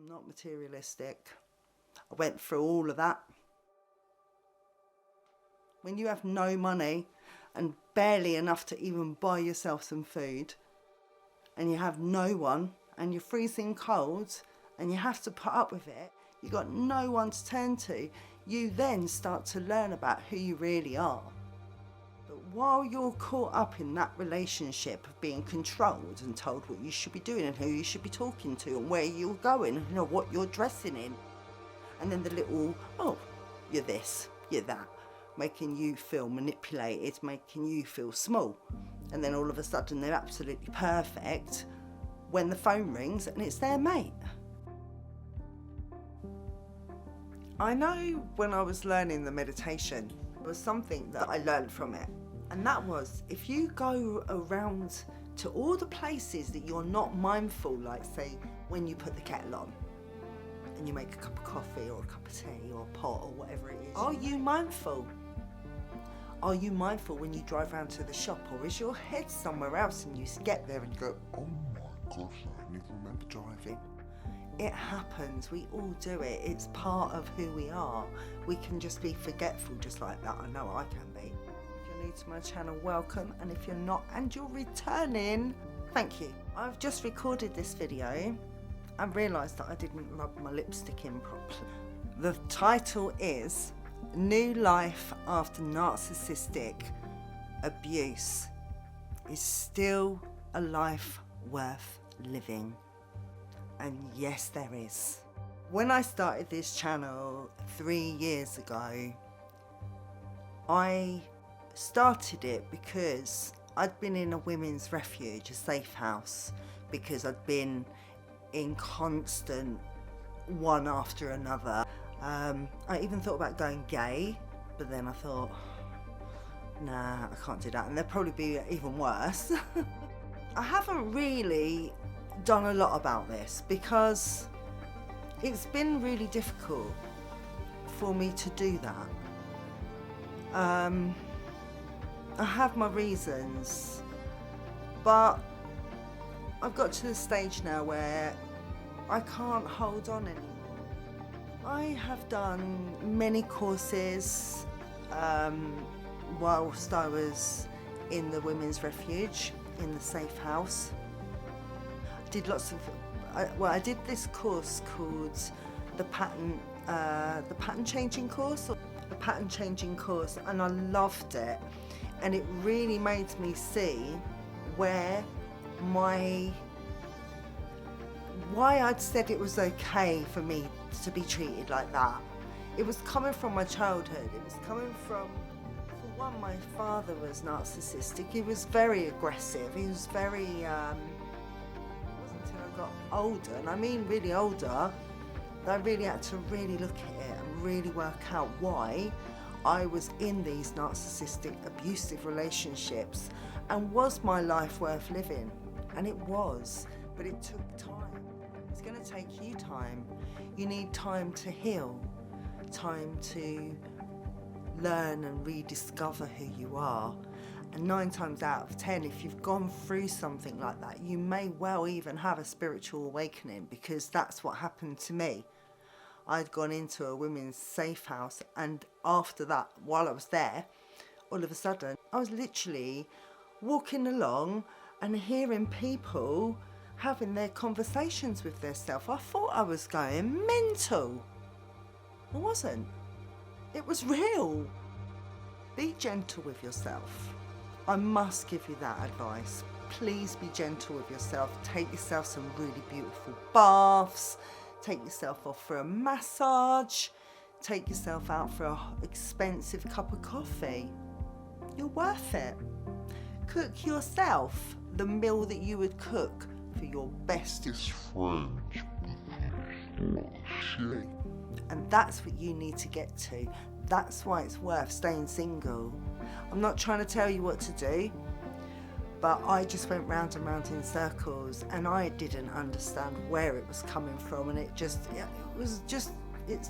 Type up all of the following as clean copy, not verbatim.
I'm not materialistic. I went through all of that. When you have no money and barely enough to even buy yourself some food, and you have no one, and you're freezing cold, and you have to put up with it, you've got no one to turn to, you then start to learn about who you really are. But while you're caught up in that relationship of being controlled and told what you should be doing and who you should be talking to and where you're going and what you're dressing in, and then the little, oh, you're this, you're that, making you feel manipulated, making you feel small. And then all of a sudden they're absolutely perfect when the phone rings and it's their mate. I know when I was learning the meditation, there was something that I learned from it. And that was, if you go around to all the places that you're not mindful, like say when you put the kettle on and you make a cup of coffee or a cup of tea or a pot or whatever it is, are you mindful? Are you mindful when you drive around to the shop, or is your head somewhere else and you get there and you go, oh my gosh, I need to remember driving? It happens, we all do it, it's part of who we are. We can just be forgetful just like that, I know I can be. If you're new to my channel, welcome, and if you're not and you're returning, thank you. I've just recorded this video and realised that I didn't rub my lipstick in properly. The title is New Life After Narcissistic Abuse. Is still a life worth living? And yes, there is. When I started this channel 3 years ago, I started it because I'd been in a women's refuge, a safe house, because I'd been in constant one after another. I even thought about going gay, but then I thought, nah, I can't do that, and there'd probably be even worse. I haven't really done a lot about this because it's been really difficult for me to do that. I have my reasons, but I've got to the stage now where I can't hold on anymore. I have done many courses whilst I was in the women's refuge, in the safe house. I did lots of, I did this course called the pattern changing course, and I loved it, and it really made me see why I'd said it was okay for me to be treated like that. It was coming from my childhood. It was coming from, for one, my father was narcissistic. He was very aggressive. He was very, it wasn't until I got older, and I mean really older, that I really had to really look at it and really work out why I was in these narcissistic, abusive relationships, and was my life worth living? And it was, but it took time. It's going to take you time. You need time to heal, time to learn and rediscover who you are. And 9 times out of 10, if you've gone through something like that, you may well even have a spiritual awakening, because that's what happened to me. I'd gone into a women's safe house, and after that, while I was there, all of a sudden, I was literally walking along and hearing people having their conversations with themselves. I thought I was going mental. I wasn't. It was real. Be gentle with yourself. I must give you that advice. Please be gentle with yourself. Take yourself some really beautiful baths. Take yourself off for a massage. Take yourself out for an expensive cup of coffee. You're worth it. Cook yourself the meal that you would cook for your bestest friend. And that's what you need to get to. That's why it's worth staying single. I'm not trying to tell you what to do, but I just went round and round in circles, and I didn't understand where it was coming from, and it just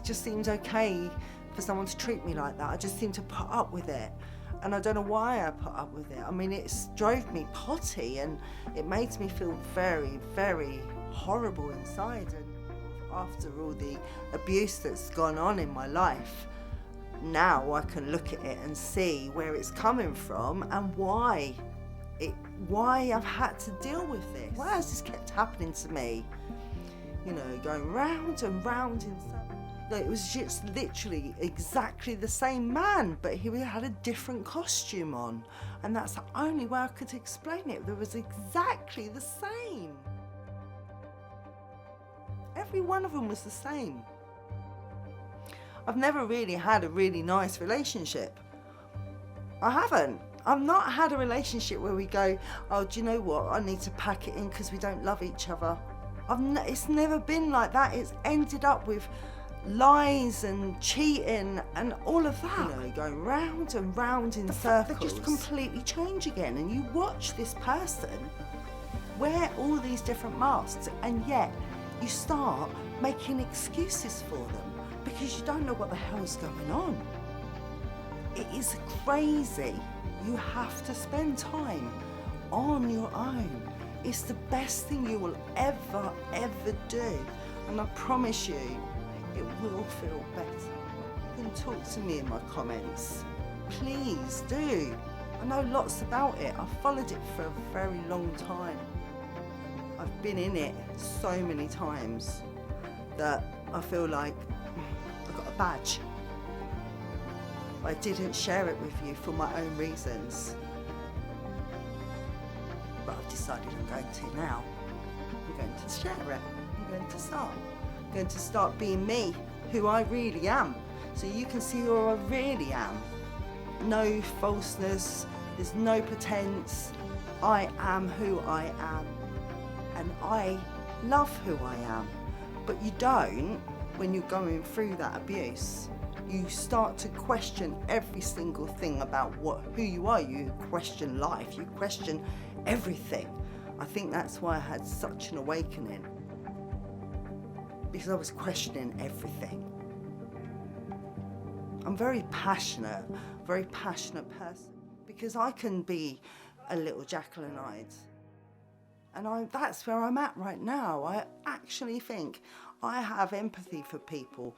seemed okay for someone to treat me like that. I just seemed to put up with it. And I don't know why I put up with it. I mean, it drove me potty, and it made me feel very, very horrible inside. And After all the abuse that's gone on in my life, now I can look at it and see where it's coming from and why I've had to deal with this. Why has this kept happening to me? You know, going round and round in circles. It was just literally exactly the same man, but he had a different costume on. And that's the only way I could explain it. There was exactly the same. Every one of them was the same. I've never really had a really nice relationship. I haven't. I've not had a relationship where we go, oh, do you know what? I need to pack it in because we don't love each other. It's never been like that. It's ended up with lies and cheating and all of that. You know, going round and round in circles. They just completely change again, and you watch this person wear all these different masks, and yet you start making excuses for them because you don't know what the hell's going on. It is crazy. You have to spend time on your own. It's the best thing you will ever do, and I promise you it will feel better. You can talk to me in my comments. Please do. I know lots about it. I've followed it for a very long time. I've been in it so many times that I feel like I've got a badge. I didn't share it with you for my own reasons. But I've decided I'm going to now. I'm going to share it. I'm going to start. I'm going to start being me, who I really am. So you can see who I really am. No falseness, there's no pretense. I am who I am. And I love who I am. But you don't when you're going through that abuse. You start to question every single thing about who you are. You question life, you question everything. I think that's why I had such an awakening. Because I was questioning everything. I'm very passionate person. Because I can be a little Jekyll and Hyde. And that's where I'm at right now. I actually think I have empathy for people.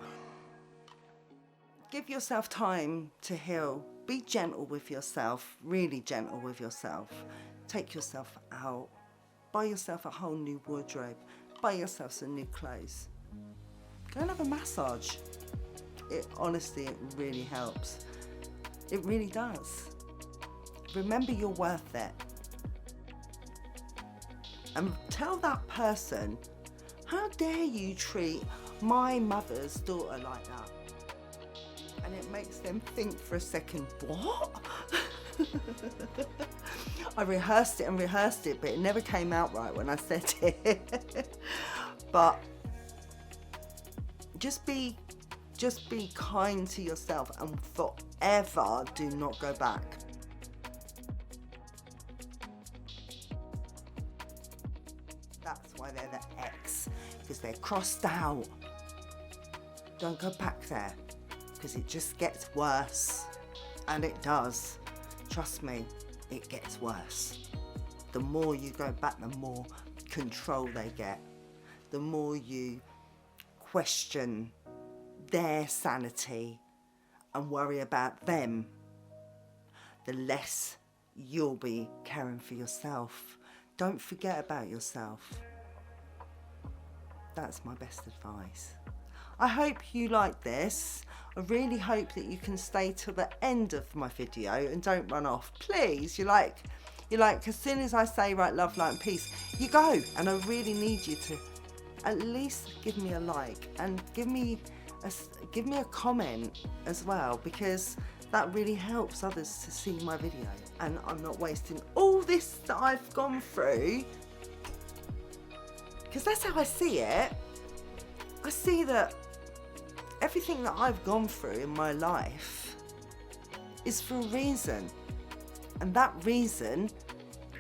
Give yourself time to heal. Be gentle with yourself, really gentle with yourself. Take yourself out. Buy yourself a whole new wardrobe. Buy yourself some new clothes. Go and have a massage. Honestly, it really helps. It really does. Remember you're worth it. And tell that person, how dare you treat my mother's daughter like that? And it makes them think for a second, what? I rehearsed it, but it never came out right when I said it. But just be kind to yourself, and forever do not go back. That's why they're the ex, because they're crossed out. Don't go back there, because it just gets worse. And it does. Trust me, it gets worse. The more you go back, the more control they get. The more you question their sanity and worry about them, the less you'll be caring for yourself. Don't forget about yourself. That's my best advice. I hope you like this. I really hope that you can stay till the end of my video and don't run off. Please, you're like, as soon as I say, right, love, light and peace, you go. And I really need you to at least give me a like and give me a comment as well, because that really helps others to see my video. And I'm not wasting all this that I've gone through, because that's how I see it. I see that everything that I've gone through in my life is for a reason. And that reason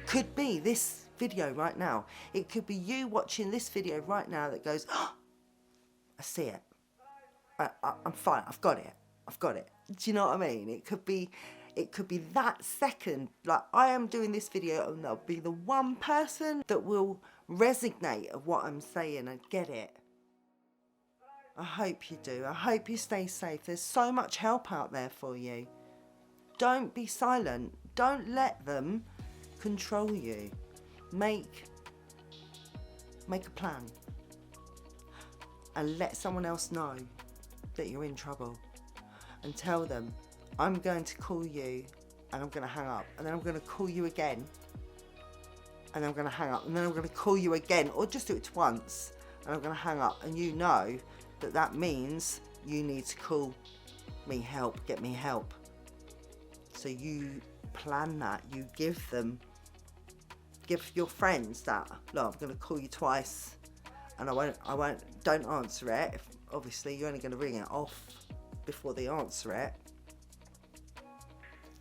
could be this video right now. It could be you watching this video right now that goes, oh, I see it. I'm fine, I've got it. Do you know what I mean? It could be that second, like I am doing this video, and there'll be the one person that will resonate of what I'm saying and get it. I hope you do. I hope you stay safe. There's so much help out there for you. Don't be silent. Don't let them control you. Make a plan. And let someone else know that you're in trouble. And tell them, I'm going to call you and I'm going to hang up. And then I'm going to call you again. And I'm going to hang up. And then I'm going to call you again. Or just do it once. And I'm going to hang up. And you know that that means you need to call me help, get me help. So you plan that. You give your friends that, look, I'm going to call you twice. And don't answer it. If, obviously, you're only going to ring it off before they answer it.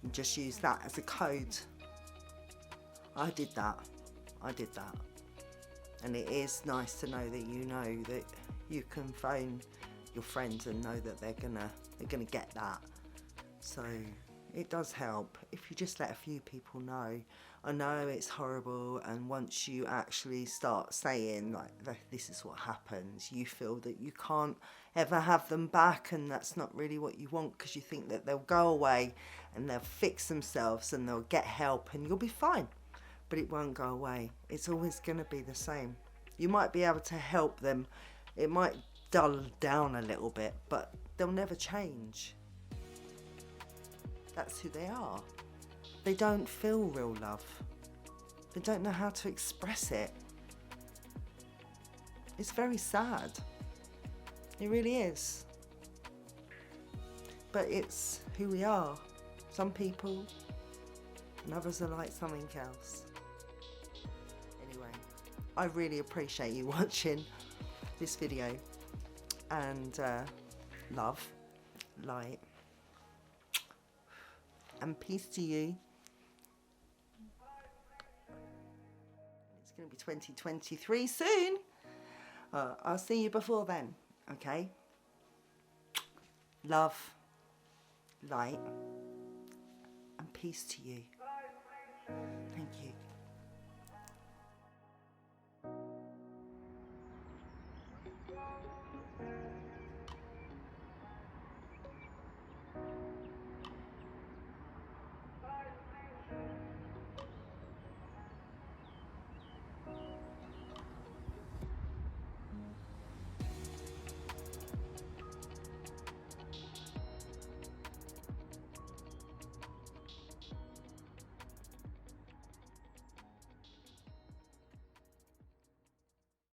And just use that as a code. I did that. And it is nice to know that you can phone your friends and know that they're gonna get that. So it does help if you just let a few people know. I know it's horrible, and once you actually start saying like this is what happens, you feel that you can't ever have them back, and that's not really what you want, because you think that they'll go away and they'll fix themselves and they'll get help and you'll be fine. But it won't go away. It's always going to be the same. You might be able to help them. It might dull down a little bit, but they'll never change. That's who they are. They don't feel real love. They don't know how to express it. It's very sad. It really is. But it's who we are. Some people, and others are like something else. Anyway, I really appreciate you watching this video, and love, light, and peace to you. It's going to be 2023 soon. I'll see you before then, okay? Love, light, and peace to you. Thank you.